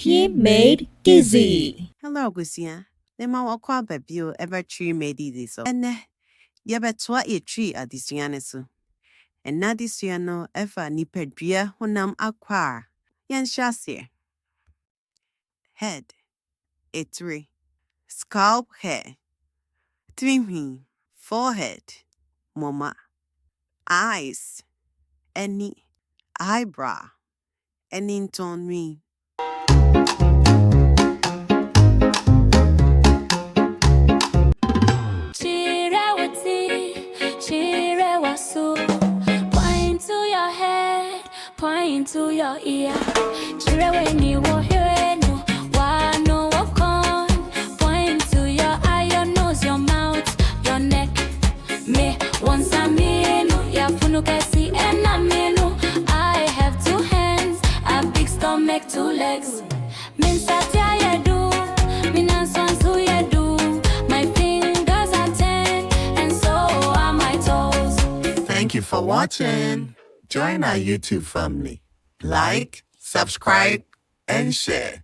Teammate Dizzy. Hello, Gusia. The ma wakwa babio ever tree made easy so. And yabetwa a tree at this so. And na this no ever nipedria honam aqua. Yan shasir. Head. A tree. Scalp hair. Trimming. Forehead. Mama. Eyes. Any. Eyebrow. Any tone me. Point to your head, point to your ear. When you hear no, why no walk on? Point to your eye, your nose, your mouth, your neck. Me once a menu, ya funuka si ena menu. I have 2 hands, a big stomach, 2 legs. Min satya ya do, min answers who ya do. My fingers are 10, and so are my toes. Thank you for watching. Join our YouTube family. Like, subscribe, and share.